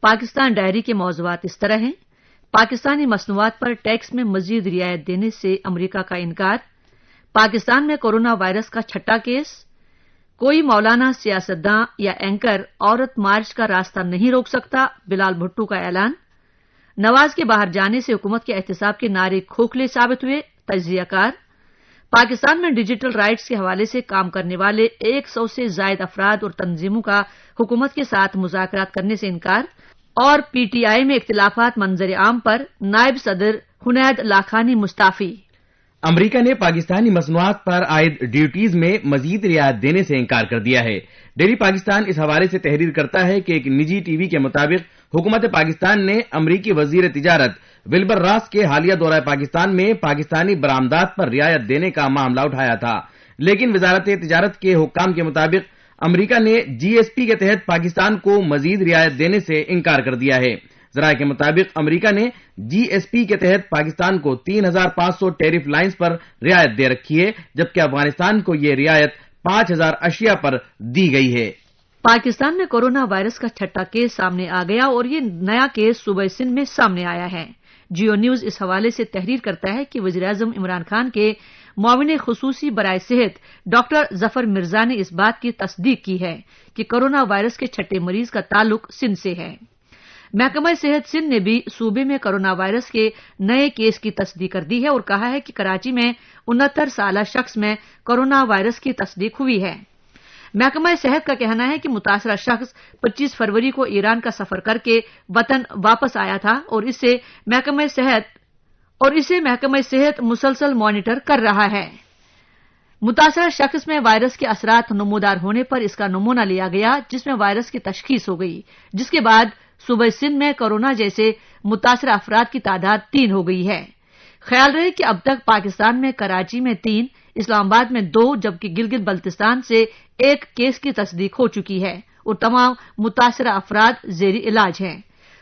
Pakistan diary کے موضوعات اس طرح ہیں: پاکستانی مصنوعات پر ٹیکس میں مزید رعایت دینے سے امریکہ کا انکار، پاکستان میں کورونا وائرس کا چھٹا کیس، کوئی مولانا، سیاستداں یا اینکر عورت مارچ کا راستہ نہیں روک سکتا، بلال بھٹو کا اعلان، نواز کے باہر جانے سے حکومت کے احتساب کے نعرے کھوکھلے ثابت ہوئے، تجزیہ کار، پاکستان میں ڈیجیٹل رائٹس کے حوالے سے کام کرنے والے 100 سے زائد افراد اور تنظیموں کا حکومت کے ساتھ مذاکرات کرنے سے انکار، اور پی ٹی آئی میں اختلافات منظر عام پر نائب صدر حنید لاکھانی مستعفی۔ امریکہ نے پاکستانی مصنوعات پر عائد ڈیوٹیز میں مزید رعایت دینے سے انکار کر دیا ہے۔ ڈیلی پاکستان اس حوالے سے تحریر کرتا ہے کہ ایک نجی ٹی وی کے مطابق حکومت پاکستان نے امریکی وزیر تجارت ولبر راس کے حالیہ دورہ پاکستان میں پاکستانی برآمدات پر رعایت دینے کا معاملہ اٹھایا تھا، لیکن وزارت تجارت کے حکام کے مطابق امریکہ نے جی ایس پی کے تحت پاکستان کو مزید رعایت دینے سے انکار کر دیا ہے۔ ذرائع کے مطابق امریکہ نے جی ایس پی کے تحت پاکستان کو 3500 ٹیرف لائنز پر رعایت دے رکھی ہے، جبکہ افغانستان کو یہ رعایت 5000 اشیاء پر دی گئی ہے۔ پاکستان میں کورونا وائرس کا چھٹا کیس سامنے آ گیا اور یہ نیا کیس صوبہ سندھ میں سامنے آیا ہے۔ جیو نیوز اس حوالے سے تحریر کرتا ہے کہ وزیراعظم عمران خان کے معاون خصوصی برائے صحت ڈاکٹر ظفر مرزا نے اس بات کی تصدیق کی ہے کہ کورونا وائرس کے چھٹے مریض کا تعلق سندھ سے ہے۔ محکمہ صحت سندھ نے بھی صوبے میں کورونا وائرس کے نئے کیس کی تصدیق کر دی ہے اور کہا ہے کہ کراچی میں 69 سالہ شخص میں کورونا وائرس کی تصدیق ہوئی ہے۔ محکمہ صحت کا کہنا ہے کہ متاثرہ شخص 25 فروری کو ایران کا سفر کر کے وطن واپس آیا تھا اور اسے محکمہ صحت مسلسل مانیٹر کر رہا ہے۔ متاثرہ شخص میں وائرس کے اثرات نمودار ہونے پر اس کا نمونہ لیا گیا، جس میں وائرس کی تشخیص ہو گئی، جس کے بعد صوبہ سندھ میں کورونا جیسے متاثرہ افراد کی تعداد 3 ہو گئی ہے۔ خیال رہے کہ اب تک پاکستان میں کراچی میں 3، اسلام آباد میں 2 جبکہ گلگت بلتستان سے 1 کیس کی تصدیق ہو چکی ہے اور تمام متاثرہ افراد زیر علاج ہیں۔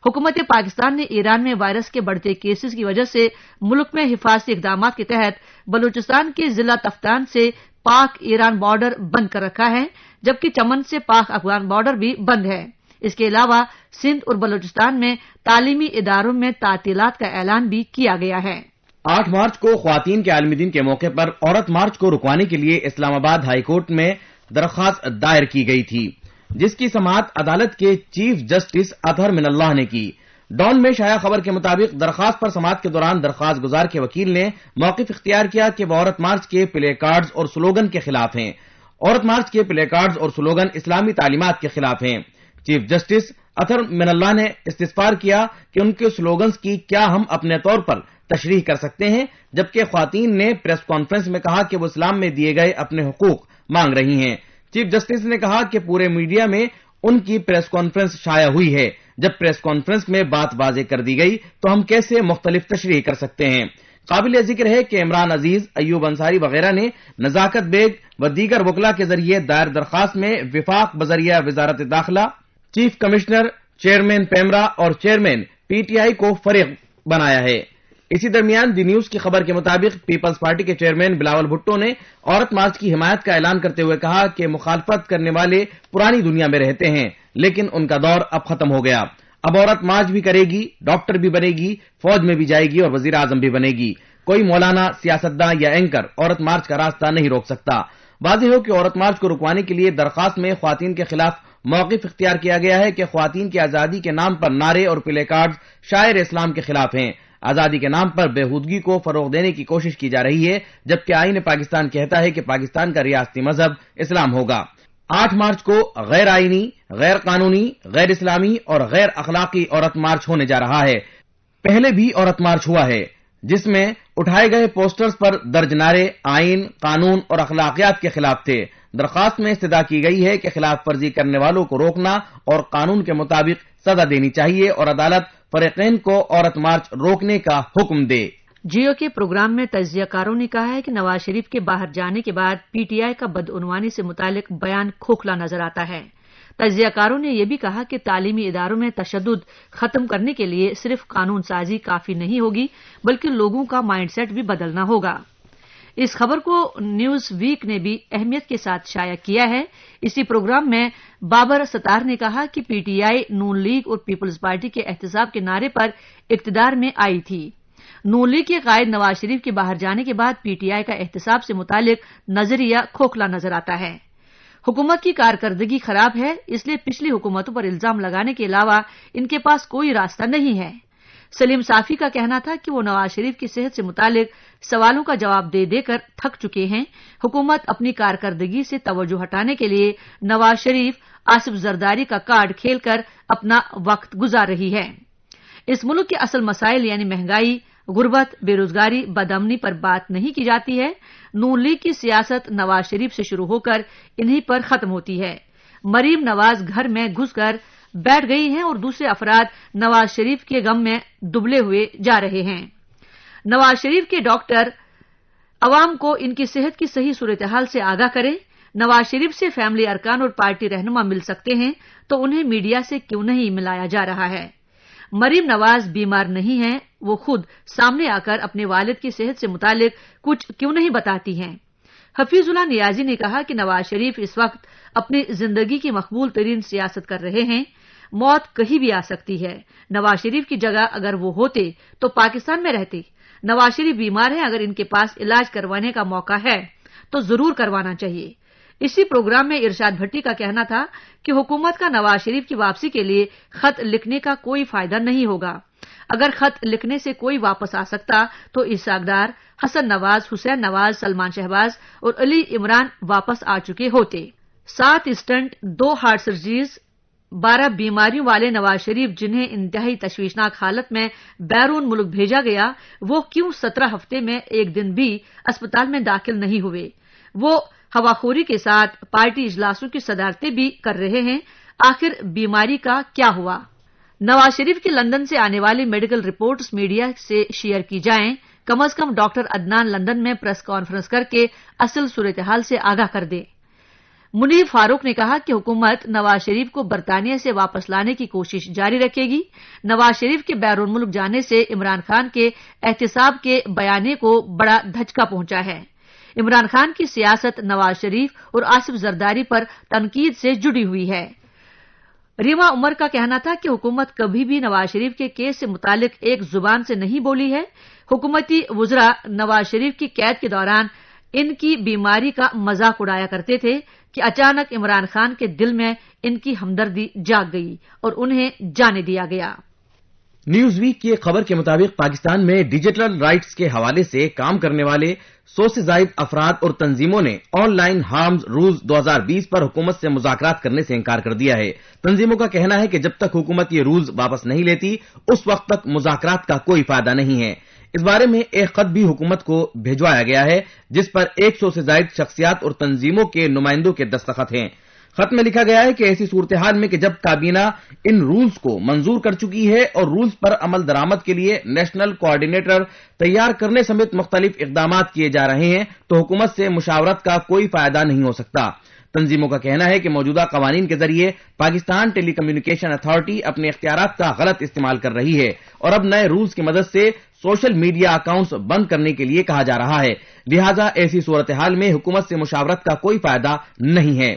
حکومت پاکستان نے ایران میں وائرس کے بڑھتے کیسز کی وجہ سے ملک میں حفاظتی اقدامات کے تحت بلوچستان کے ضلع تفتان سے پاک ایران بارڈر بند کر رکھا ہے، جبکہ چمن سے پاک افغان بارڈر بھی بند ہے۔ اس کے علاوہ سندھ اور بلوچستان میں تعلیمی اداروں میں تعطیلات کا اعلان بھی کیا گیا ہے۔ 8 مارچ کو خواتین کے عالمی دن کے موقع پر عورت مارچ کو رکوانے کے لیے اسلام آباد ہائی کورٹ میں درخواست دائر کی گئی تھی، جس کی سماعت عدالت کے چیف جسٹس اطہر من اللہ نے کی۔ ڈان میں شائع خبر کے مطابق درخواست پر سماعت کے دوران درخواست گزار کے وکیل نے موقف اختیار کیا کہ وہ عورت مارچ کے پلے کارڈز اور سلوگن کے خلاف ہیں۔ عورت مارچ کے پلے کارڈز اور سلوگن اسلامی تعلیمات کے خلاف ہیں۔ چیف جسٹس اطہر من اللہ نے استفسار کیا کہ ان کے سلوگنز کی کیا ہم اپنے طور پر تشریح کر سکتے ہیں، جبکہ خواتین نے پریس کانفرنس میں کہا کہ وہ اسلام میں دیے گئے اپنے حقوق مانگ رہی ہیں۔ چیف جسٹس نے کہا کہ پورے میڈیا میں ان کی پریس کانفرنس شائع ہوئی ہے، جب پریس کانفرنس میں بات واضح کر دی گئی تو ہم کیسے مختلف تشریح کر سکتے ہیں۔ قابل ذکر ہے کہ عمران عزیز، ایوب انصاری وغیرہ نے نزاکت بیگ و دیگر وکلاء کے ذریعے دائر درخواست میں وفاق بذریعہ وزارت داخلہ، چیف کمشنر، چیئرمین پیمرا اور چیئرمین پی ٹی آئی کو فریق بنایا ہے۔ اسی درمیان دی نیوز کی خبر کے مطابق پیپلز پارٹی کے چیئرمین بلاول بھٹو نے عورت مارچ کی حمایت کا اعلان کرتے ہوئے کہا کہ مخالفت کرنے والے پرانی دنیا میں رہتے ہیں، لیکن ان کا دور اب ختم ہو گیا۔ اب عورت مارچ بھی کرے گی، ڈاکٹر بھی بنے گی، فوج میں بھی جائے گی اور وزیر اعظم بھی بنے گی۔ کوئی مولانا، سیاستداں یا اینکر عورت مارچ کا راستہ نہیں روک سکتا۔ واضح ہو کہ عورت مارچ کو رکوانے کے لیے درخواست میں خواتین کے خلاف موقف اختیار کیا گیا ہے کہ خواتین کی آزادی کے نام پر نعرے اور پلے کارڈز شاعر اسلام کے خلاف ہیں۔ آزادی کے نام پر بےہودگی کو فروغ دینے کی کوشش کی جا رہی ہے، جبکہ آئین پاکستان کہتا ہے کہ پاکستان کا ریاستی مذہب اسلام ہوگا۔ 8 مارچ کو غیر آئینی، غیر قانونی، غیر اسلامی اور غیر اخلاقی عورت مارچ ہونے جا رہا ہے۔ پہلے بھی عورت مارچ ہوا ہے، جس میں اٹھائے گئے پوسٹرز پر درج نعرے آئین، قانون اور اخلاقیات کے خلاف تھے۔ درخواست میں استدعا کی گئی ہے کہ خلاف ورزی کرنے والوں کو روکنا اور قانون کے مطابق سزا دینی چاہیے اور عدالت فریقین کو عورت مارچ روکنے کا حکم دے۔ جیو کے پروگرام میں تجزیہ کاروں نے کہا ہے کہ نواز شریف کے باہر جانے کے بعد پی ٹی آئی کا بدعنوانی سے متعلق بیان کھوکھلا نظر آتا ہے۔ تجزیہ کاروں نے یہ بھی کہا کہ تعلیمی اداروں میں تشدد ختم کرنے کے لیے صرف قانون سازی کافی نہیں ہوگی، بلکہ لوگوں کا مائنڈ سیٹ بھی بدلنا ہوگا۔ اس خبر کو نیوز ویک نے بھی اہمیت کے ساتھ شائع کیا ہے۔ اسی پروگرام میں بابر ستار نے کہا کہ P T I Noon league اور پیپلز پارٹی کے احتساب کے نعرے پر اقتدار میں آئی تھی۔ نون لیگ کے قائد نواز شریف کے باہر جانے کے بعد پی ٹی آئی کا احتساب سے متعلق نظریہ کھوکھلا نظر آتا ہے۔ حکومت کی کارکردگی خراب ہے، اس لیے پچھلی حکومتوں پر الزام لگانے کے علاوہ ان کے پاس کوئی راستہ نہیں ہے۔ سلیم صافی کا کہنا تھا کہ وہ نواز شریف کی صحت سے متعلق سوالوں کا جواب دے دے کر تھک چکے ہیں۔ حکومت اپنی کارکردگی سے توجہ ہٹانے کے لیے نواز شریف آصف زرداری کا کارڈ کھیل کر اپنا وقت گزار رہی ہے۔ اس ملک کے اصل مسائل یعنی مہنگائی، غربت، بے روزگاری، بدامنی پر بات نہیں کی جاتی ہے۔ نون لیگ کی سیاست نواز شریف سے شروع ہو کر انہی پر ختم ہوتی ہے۔ مریم نواز گھر میں گھس کر بیٹھ گئی ہیں اور دوسرے افراد نواز شریف کے غم میں دبلے ہوئے جا رہے ہیں۔ نواز شریف کے ڈاکٹر عوام کو ان کی صحت کی صحیح صورتحال سے آگاہ کریں۔ نواز شریف سے فیملی ارکان اور پارٹی رہنما مل سکتے ہیں تو انہیں میڈیا سے کیوں نہیں ملایا جا رہا ہے؟ مریم نواز بیمار نہیں ہیں، وہ خود سامنے آ کر اپنے والد کی صحت سے متعلق کچھ کیوں نہیں بتاتی ہیں؟ حفیظ اللہ نیازی نے کہا کہ نواز شریف اس وقت اپنی زندگی کی مقبول ترین سیاست کر رہے ہیں۔ موت کہیں بھی آ سکتی ہے۔ نواز شریف کی جگہ اگر وہ ہوتے تو پاکستان میں رہتے۔ نواز شریف بیمار ہیں، اگر ان کے پاس علاج کروانے کا موقع ہے تو ضرور کروانا چاہیے۔ اسی پروگرام میں ارشاد بھٹی کا کہنا تھا کہ حکومت کا نواز شریف کی واپسی کے لیے خط لکھنے کا کوئی فائدہ نہیں ہوگا۔ اگر خط لکھنے سے کوئی واپس آ سکتا تو اسحاق ڈار، حسن نواز، حسین نواز، سلمان شہباز اور علی عمران واپس آ چکے ہوتے۔ 7 اسٹنٹ، 2 ہارٹ سرجریز، 12 بیماریوں والے نواز شریف جنہیں انتہائی تشویشناک حالت میں بیرون ملک بھیجا گیا، وہ کیوں 17 ہفتے میں ایک دن بھی اسپتال میں داخل نہیں ہوئے؟ وہ ہواخوری کے ساتھ پارٹی اجلاسوں کی صدارتیں بھی کر رہے ہیں۔ آخر بیماری کا کیا ہوا؟ نواز شریف کی لندن سے آنے والی میڈیکل رپورٹس میڈیا سے شیئر کی جائیں۔ کم از کم ڈاکٹر عدنان لندن میں پریس کانفرنس کر کے اصل صورتحال سے آگاہ کر دے۔ منیر فاروق نے کہا کہ حکومت نواز شریف کو برطانیہ سے واپس لانے کی کوشش جاری رکھے گی۔ نواز شریف کے بیرون ملک جانے سے عمران خان کے احتساب کے بیانے کو بڑا دھچکا پہنچا ہے۔ عمران خان کی سیاست نواز شریف اور آصف زرداری پر تنقید سے جڑی ہوئی ہے۔ ریما عمر کا کہنا تھا کہ حکومت کبھی بھی نواز شریف کے کیس سے متعلق ایک زبان سے نہیں بولی ہے۔ حکومتی وزراء نواز شریف کی قید کے دوران ان کی بیماری کا مذاق اڑایا کرتے تھے کہ اچانک عمران خان کے دل میں ان کی ہمدردی جاگ گئی اور انہیں جانے دیا گیا۔ نیوز ویک کی ایک خبر کے مطابق پاکستان میں ڈیجیٹل رائٹس کے حوالے سے کام کرنے والے 100 سے زائد افراد اور تنظیموں نے آن لائن ہارمز رولز 2020 پر حکومت سے مذاکرات کرنے سے انکار کر دیا ہے۔ تنظیموں کا کہنا ہے کہ جب تک حکومت یہ رولز واپس نہیں لیتی اس وقت تک مذاکرات کا کوئی فائدہ نہیں ہے۔ اس بارے میں ایک خط بھی حکومت کو بھجوایا گیا ہے جس پر 100 سے زائد شخصیات اور تنظیموں کے نمائندوں کے دستخط ہیں۔ خط میں لکھا گیا ہے کہ ایسی صورتحال میں کہ جب کابینہ ان رولز کو منظور کر چکی ہے اور رولز پر عمل درآمد کے لیے نیشنل کوآرڈینیٹر تیار کرنے سمیت مختلف اقدامات کیے جا رہے ہیں تو حکومت سے مشاورت کا کوئی فائدہ نہیں ہو سکتا۔ تنظیموں کا کہنا ہے کہ موجودہ قوانین کے ذریعے پاکستان ٹیلی کمیونیکیشن اتھارٹی اپنے اختیارات کا غلط استعمال کر رہی ہے اور اب نئے رولز کی مدد سے سوشل میڈیا اکاؤنٹس بند کرنے کے لیے کہا جا رہا ہے، لہذا ایسی صورتحال میں حکومت سے مشاورت کا کوئی فائدہ نہیں ہے۔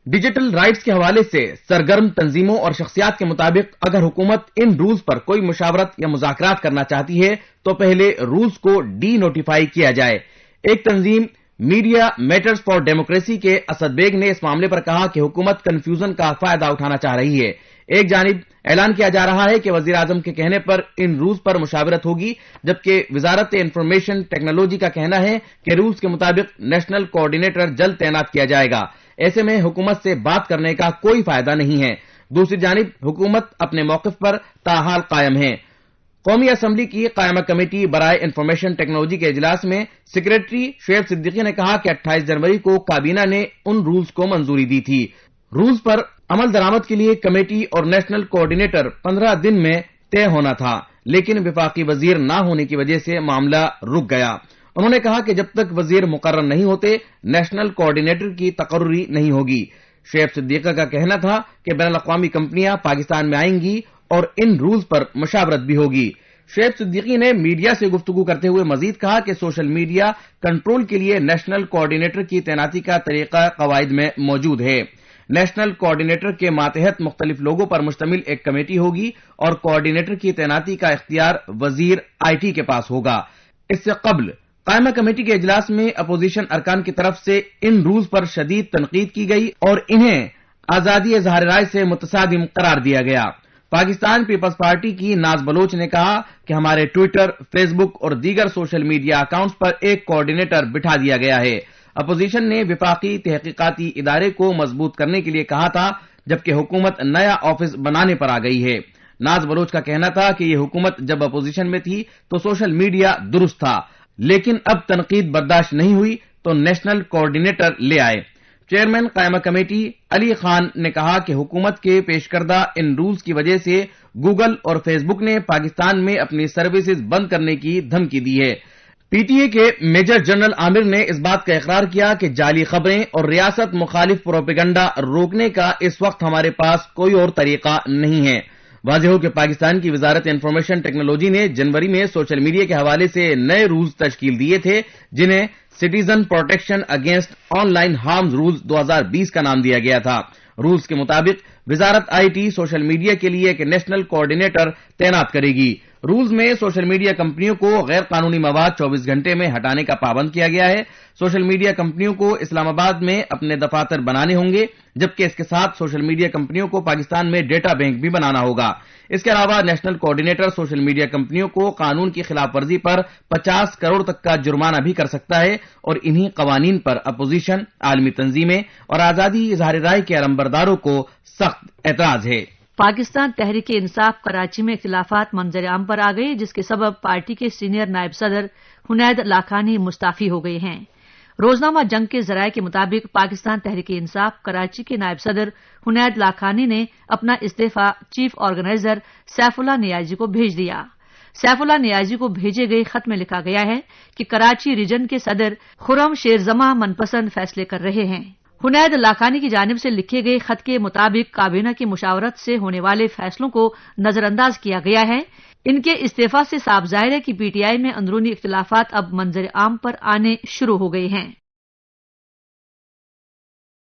ڈیجیٹل رائٹس کے حوالے سے سرگرم تنظیموں اور شخصیات کے مطابق اگر حکومت ان رولز پر کوئی مشاورت یا مذاکرات کرنا چاہتی ہے تو پہلے رولز کو ڈی نوٹیفائی کیا جائے۔ ایک تنظیم میڈیا میٹرز فار ڈیموکریسی کے اسد بیگ نے اس معاملے پر کہا کہ حکومت کنفیوژن کا فائدہ اٹھانا چاہ رہی ہے۔ ایک جانب اعلان کیا جا رہا ہے کہ وزیر اعظم کے کہنے پر ان رولز پر مشاورت ہوگی، جبکہ وزارت انفارمیشن ٹیکنالوجی کا کہنا ہے کہ رولز کے مطابق نیشنل کوآرڈینیٹر جلد تعینات کیا جائے گا۔ ایسے میں حکومت سے بات کرنے کا کوئی فائدہ نہیں ہے۔ دوسری جانب حکومت اپنے موقف پر تاحال قائم ہے۔ قومی اسمبلی کی قائمہ کمیٹی برائے انفارمیشن ٹیکنالوجی کے اجلاس میں سیکریٹری شعیب صدیقی نے کہا کہ 28 جنوری کو کابینہ نے ان رولز کو منظوری دی تھی۔ رولز پر عمل درآمد کے لیے کمیٹی اور نیشنل کوآرڈینیٹر 15 دن میں طے ہونا تھا، لیکن وفاقی وزیر نہ ہونے کی وجہ سے معاملہ رک گیا۔ انہوں نے کہا کہ جب تک وزیر مقرر نہیں ہوتے نیشنل کوآرڈینیٹر کی تقرری نہیں ہوگی۔ شعیب صدیقہ کا کہنا تھا کہ بین الاقوامی کمپنیاں پاکستان میں آئیں گی اور ان رولز پر مشاورت بھی ہوگی۔ شعیب صدیقی نے میڈیا سے گفتگو کرتے ہوئے مزید کہا کہ سوشل میڈیا کنٹرول کے لیے نیشنل کوآرڈینیٹر کی تعیناتی کا طریقہ قواعد میں موجود ہے۔ نیشنل کوآرڈینیٹر کے ماتحت مختلف لوگوں پر مشتمل ایک کمیٹی ہوگی اور کوآرڈینیٹر کی تعیناتی کا اختیار وزیر آئی ٹی کے پاس ہوگا۔ اس سے قبل قائمہ کمیٹی کے اجلاس میں اپوزیشن ارکان کی طرف سے ان رولز پر شدید تنقید کی گئی اور انہیں آزادی اظہار رائے سے متصادم قرار دیا گیا۔ پاکستان پیپلز پارٹی کی ناز بلوچ نے کہا کہ ہمارے ٹویٹر، فیس بک اور دیگر سوشل میڈیا اکاؤنٹس پر ایک کوآرڈینیٹر بٹھا دیا گیا ہے۔ اپوزیشن نے وفاقی تحقیقاتی ادارے کو مضبوط کرنے کے لیے کہا تھا، جبکہ حکومت نیا آفس بنانے پر آ گئی ہے۔ ناز بلوچ کا کہنا تھا کہ یہ حکومت جب اپوزیشن میں تھی تو سوشل میڈیا درست تھا، لیکن اب تنقید برداشت نہیں ہوئی تو نیشنل کوآرڈینیٹر لے آئے۔ چیئرمین قائمہ کمیٹی علی خان نے کہا کہ حکومت کے پیش کردہ ان رولز کی وجہ سے گوگل اور فیس بک نے پاکستان میں اپنی سروسز بند کرنے کی دھمکی دی ہے۔ پی ٹی اے کے میجر جنرل عامر نے اس بات کا اقرار کیا کہ جعلی خبریں اور ریاست مخالف پروپیگنڈا روکنے کا اس وقت ہمارے پاس کوئی اور طریقہ نہیں ہے۔ واضح ہو کہ پاکستان کی وزارت انفارمیشن ٹیکنالوجی نے جنوری میں سوشل میڈیا کے حوالے سے نئے رولز تشکیل دیے تھے، جنہیں citizen protection against online harms rules 2020 کا نام دیا گیا تھا۔ رولز کے مطابق وزارت آئی ٹی سوشل میڈیا کے لیے ایک نیشنل کوآرڈینیٹر تعینات کرے گی۔ رولز میں سوشل میڈیا کمپنیوں کو غیر قانونی مواد 24 گھنٹے میں ہٹانے کا پابند کیا گیا ہے۔ سوشل میڈیا کمپنیوں کو اسلام آباد میں اپنے دفاتر بنانے ہوں گے، جبکہ اس کے ساتھ سوشل میڈیا کمپنیوں کو پاکستان میں ڈیٹا بینک بھی بنانا ہوگا۔ اس کے علاوہ نیشنل کوآرڈینیٹر سوشل میڈیا کمپنیوں کو قانون کی خلاف ورزی پر 50 کروڑ تک کا جرمانہ بھی کر سکتا ہے، اور انہی قوانین پر اپوزیشن، عالمی تنظیمیں اور آزادی اظہار رائے کے علمبرداروں کو سخت اعتراض ہے۔ پاکستان تحریک انصاف کراچی میں اختلافات منظر عام پر آ گئے، جس کے سبب پارٹی کے سینئر نائب صدر حنید لاکھانی مستعفی ہو گئے ہیں۔ روزنامہ جنگ کے ذرائع کے مطابق پاکستان تحریک انصاف کراچی کے نائب صدر حنید لاکھانی نے اپنا استعفی چیف آرگنائزر سیف اللہ نیازی کو بھیج دیا۔ سیف اللہ نیازی کو بھیجے گئے خط میں لکھا گیا ہے کہ کراچی ریجن کے صدر خرم شیر زماں من پسند فیصلے کر رہے ہیں۔ حنید لاکھانی کی جانب سے لکھے گئے خط کے مطابق کابینہ کی مشاورت سے ہونے والے فیصلوں کو نظر انداز کیا گیا ہے۔ ان کے استعفی سے صاف ظاہر ہے کہ پی ٹی آئی میں اندرونی اختلافات اب منظر عام پر آنے شروع ہو گئے ہیں۔